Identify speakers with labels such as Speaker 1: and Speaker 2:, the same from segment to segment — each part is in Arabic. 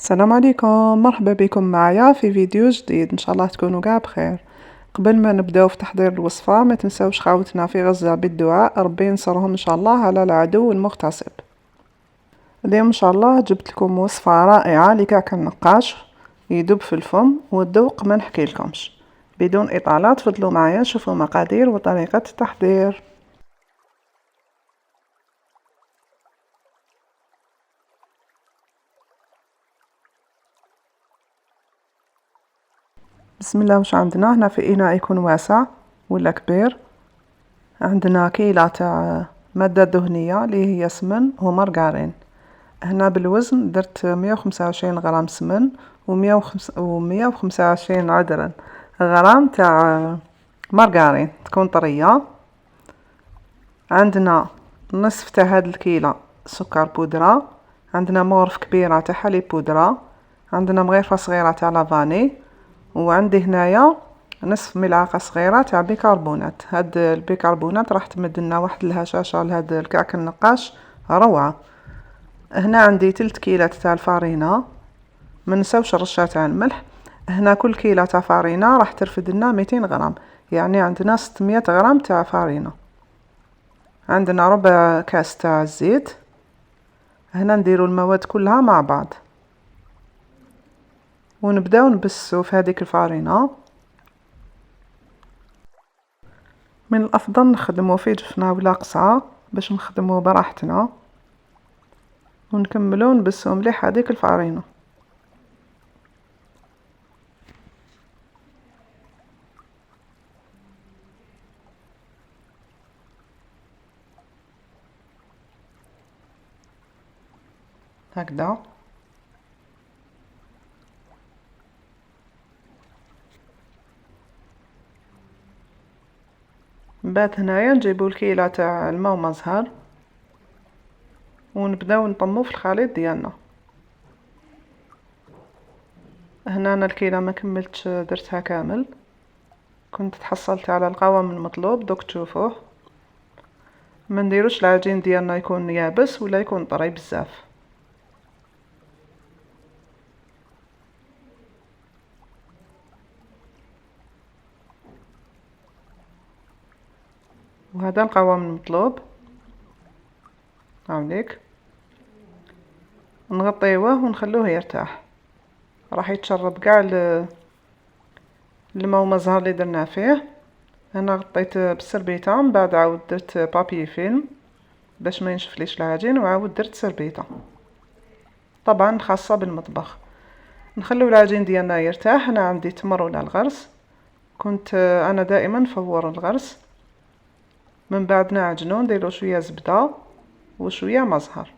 Speaker 1: السلام عليكم، مرحبا بكم معايا في فيديو جديد. ان شاء الله تكونوا قاع بخير. قبل ما نبداو في تحضير الوصفه ما تنساوش خاوتنا في غزه بالدعاء، ربي ينصرهم ان شاء الله على العدو المغتصب. اليوم ان شاء الله جبت لكم وصفه رائعه لكعك النقاش يدوب في الفم والذوق ما نحكي لكمش. بدون اطالات تفضلوا معايا نشوفوا مقادير وطريقه التحضير. بسم الله. واش عندنا هنا؟ في اناء يكون واسع ولا كبير، عندنا كيلة تاع مادة دهنية اللي هي سمن ومارغرين. هنا بالوزن درت 125 غرام سمن و125 عذرا غرام تاع مارغرين تكون طرية. عندنا نصف تاع هاد الكيلة سكر بودرة، عندنا مغرف كبيرة تاع حليب بودرة، عندنا مغرفة صغيرة تاع لافاني، وعندي هنايا نصف ملعقة صغيرة تاع بيكربونات. هاد البيكربونات راح تمد لنا واحد الهشاشة لهاد الكعك النقاش روعة. هنا عندي 3 كيلات تاع الفارينة، ما نساوش الرشة تاع الملح. هنا كل كيلة تاع فارينة راح ترفد لنا 200 غرام، يعني عندنا 600 غرام تاع فارينة. عندنا ربع كاس تاع الزيت. هنا نديرو المواد كلها مع بعض ونبداو نبسو في هذيك الفارينة. من الافضل نخدمو في جفنة ولا قصعة باش نخدمو براحتنا ونكملو نبسو مليح هذيك الفارينة. هكذا. من بعد هنايا نجيبو الكيلة تاع الماء ومزهر ونبداو نطمو في الخليط ديالنا. هنا انا الكيلة ما كملتش درتها كامل، كنت تحصلت على القوام المطلوب. دوك تشوفوه، ما نديروش العجين ديالنا يكون يابس ولا يكون طري بزاف. وهذا القوام المطلوب. هاوليك نغطيوه ونخلوه يرتاح، راح يتشرب كاع الماء ومزهر اللي درنا فيه. انا غطيت بالسربيته، من بعد عاود درت بابي فيلم باش ما ينشفليش العجين، وعاود درت سربيته طبعا خاصه بالمطبخ. نخلو العجين ديالنا يرتاح. انا عندي تمر ولا الغرس، كنت انا دائما نفور الغرس. من بعد نعجنو نديرو شويه زبده وشويه مزهر.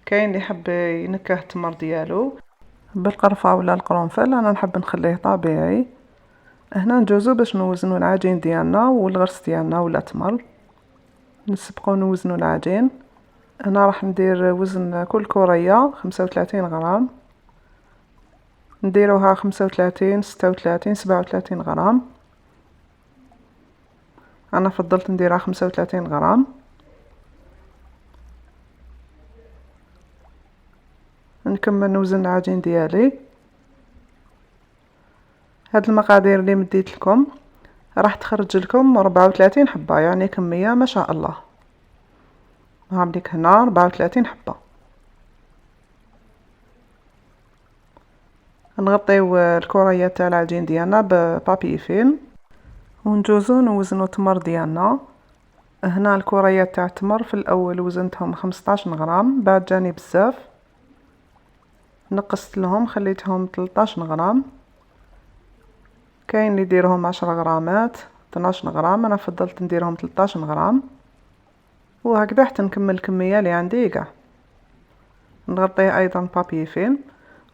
Speaker 1: كاين اللي يحب ينكه التمر ديالو بالقرفه ولا القرنفل، انا نحب نخليه طبيعي. هنا نجوزو باش نوزنو العجين ديالنا والغرس ديالنا ولا تمر. نسبقو نوزنو العجين. هنا راح ندير وزن كل كورية 35 غرام، نديروها 35 36 37 غرام. انا فضلت نديرها 35 غرام. نكمل نوزن العجين ديالي. هاد المقادير اللي مديت لكم راح تخرج لكم 34 حبة، يعني كمية ما شاء الله. هعملك هنا 34 حبة. نغطيو الكريات تاع العجين ديالنا ببابي فيلم ونجوزو نوزنو التمر ديالنا. هنا الكريات تاع التمر في الاول وزنتهم 15 غرام، بعد جاني بزاف نقصت لهم خليتهم 13 غرام. كاين اللي يديرهم 10 غرامات 12 غرام، انا فضلت نديرهم 13 غرام. وهكذا حتى نكمل الكميه اللي عندي كاع. نغطيه ايضا بابي فيلم.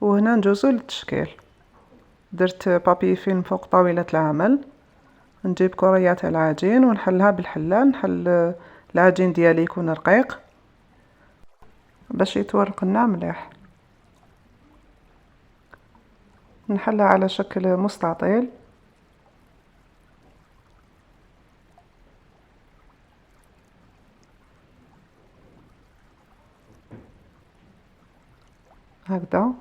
Speaker 1: وهنا نجوزو للتشكيل. درت بابي فيلم فوق طاولة العمل. نجيب كريات العجين ونحلها بالحلة، نحل العجين ديالي يكون رقيق باش يتورق لنا مليح. نحلها على شكل مستطيل. هكذا.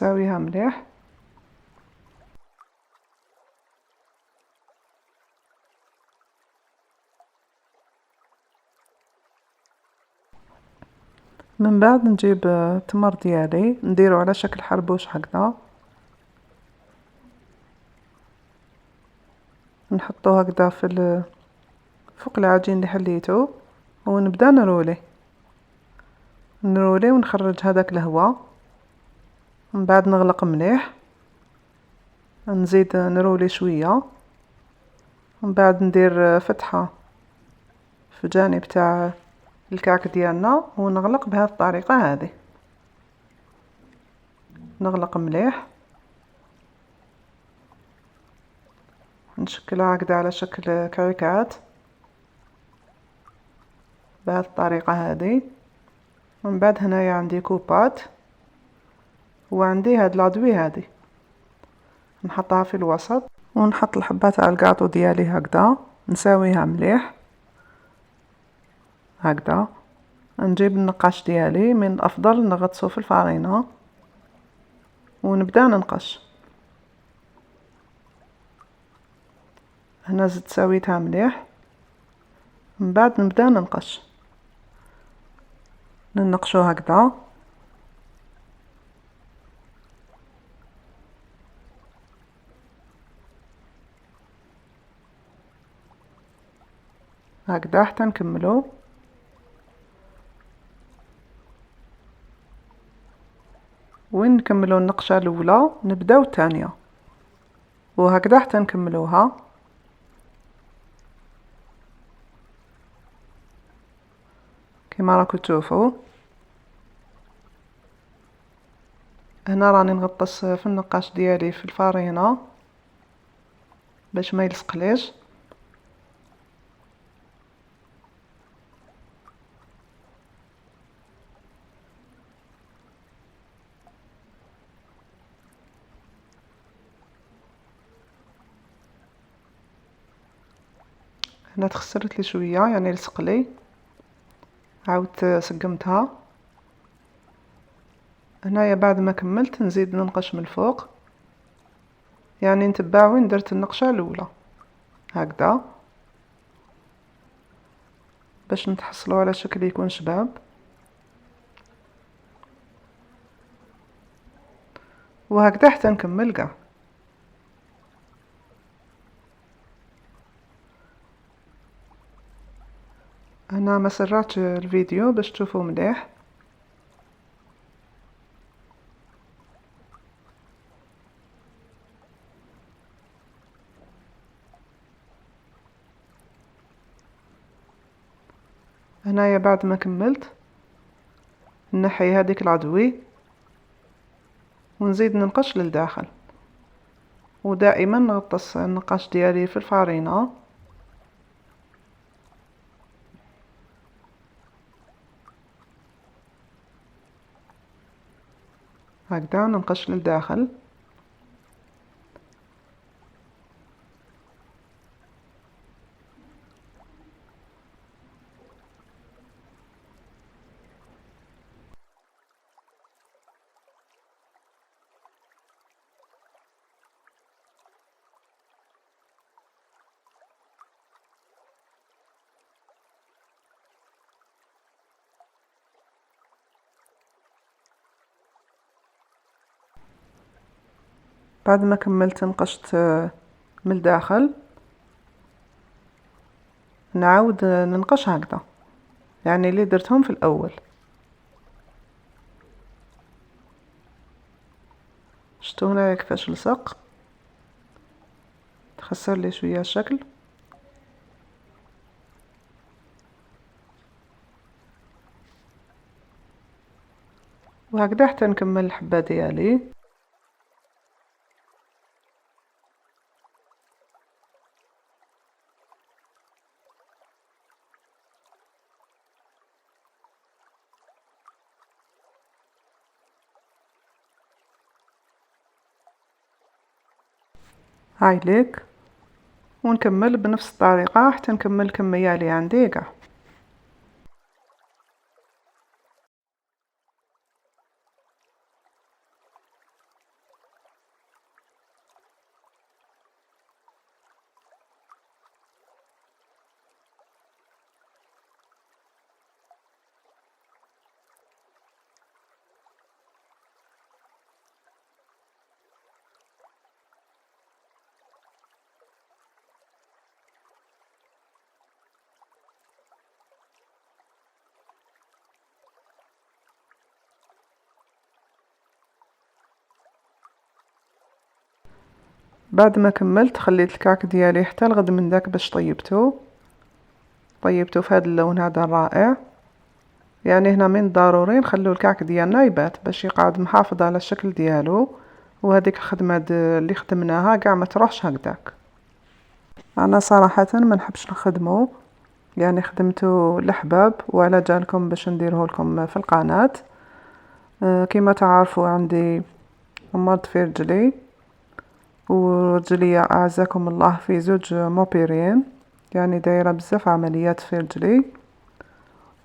Speaker 1: نساويها مليح. من بعد نجيب التمر ديالي نديرو على شكل حربوش هكذا، نحطو هكذا فوق العجين اللي حليته، ونبدا نرولي ونخرج هذاك الهواء. من بعد نغلق مليح، نزيد نرولي شويه، من بعد ندير فتحه في الجانب تاع الكعك ديالنا ونغلق بهذه الطريقه هذه. نغلق مليح، نشكلها هكذا على شكل كعكات بهذه الطريقه هذه. من بعد هنايا عندي كوبات، وعندي هاد العدوي هذه نحطها في الوسط، ونحط الحبات تاع الكاطو ديالي هكذا، نساويها مليح هكذا. نجيب النقاش ديالي، من الافضل نغطسو في الفرينه ونبدا ننقش. هنا زدت سويتها مليح، من بعد نبدا ننقش، ننقشو هكذا. هكذا حتى نكملو. وين نكملو النقشه الاولى نبداو الثانيه، وهكذا حتى نكملوها. كما راكم تشوفوا هنا راني نغطس في النقاش ديالي في الفرينه باش ما يلصقليش. هنا تخسرت لي شويه يعني لصق لي، عاودت سقمتها. هنايا بعد ما كملت نزيد ننقش من الفوق، يعني نتبع وين درت النقشه الاولى هكذا باش نتحصلوا على شكل يكون شباب. وهكذا حتى نكمل كاع. انا ما سرعتش الفيديو باش تشوفوا مليح. هنايا بعد ما كملت نحي هذيك العدوي ونزيد ننقش للداخل، ودائما نغطس النقاش ديالي في الفرينه. هكذا ننقش للداخل. بعد ما كملت نقشت من الداخل نعاود ننقش هكذا، يعني اللي درتهم في الاول. شفتوا هنايا كيفاش لصق، تخسر لي شويه الشكل. وهكذا حتى نكمل الحبه ديالي. هاي ليك، ونكمل بنفس الطريقه حتى نكمل الكميه اللي عندي كاع. بعد ما كملت خليت الكعك ديالي حتى الغد من داك باش طيبته في هذا اللون هذا الرائع. يعني هنا من ضروري نخلو الكعك ديالنا يبات باش يقعد محافظ على الشكل ديالو، وهذيك الخدمه اللي خدمناها كاع ما تروحش هكذاك. انا صراحه ما نحبش نخدمه، يعني خدمته لحباب وعلى جالكم باش نديره لكم في القناه. كما تعرفوا عندي مرض في رجلي، ورجلي اعزكم الله في زوج موبيرين، يعني دايره بزاف عمليات في رجلي،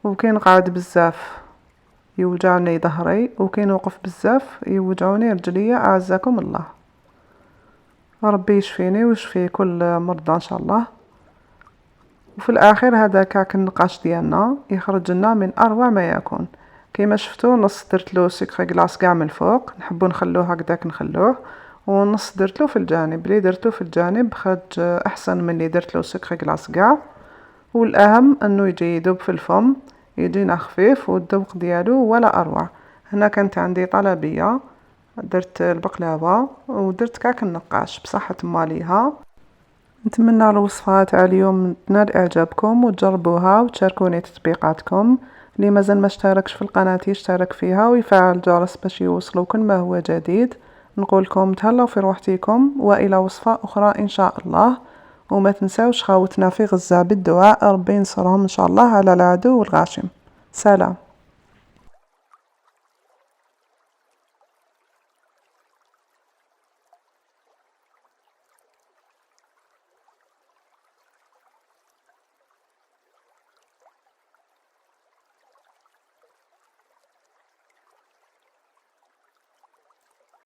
Speaker 1: وكي نقعد بزاف يوجعني ظهري، وكي نوقف بزاف يوجعوني رجليا اعزكم الله. ربي يشفيني ويشفي كل مرضى ان شاء الله. وفي الاخير هذا كعك النقاش ديالنا يخرج لنا من اروع ما يكون. كيما شفتوا نص درت له سكر كلاص كاع من الفوق، نحبوا نخلوه هكذاك نخلوه، ونص درت له في الجانب. اللي درته في الجانب خرج احسن من اللي درت له سكر كلاص كاع. والاهم انه يجي يذوب في الفم، يجينا خفيف والذوق ديالو ولا اروع. هنا كانت عندي طلبيه، درت البقلاوه ودرت كعك النقاش بصحه ماليها. نتمنى الوصفه تاع اليوم تنال اعجابكم وتجربوها وتشاركوني تطبيقاتكم. اللي مازال ما اشتركش في القناه يشترك فيها ويفعل الجرس باش يوصلوا كل ما هو جديد. نقول لكم تهلاو في روحتكم، والى وصفه اخرى ان شاء الله. وما تنساوش خاوتنا في غزة بالدعاء، ربي ينصرهم ان شاء الله على العدو والغاشم. سلام.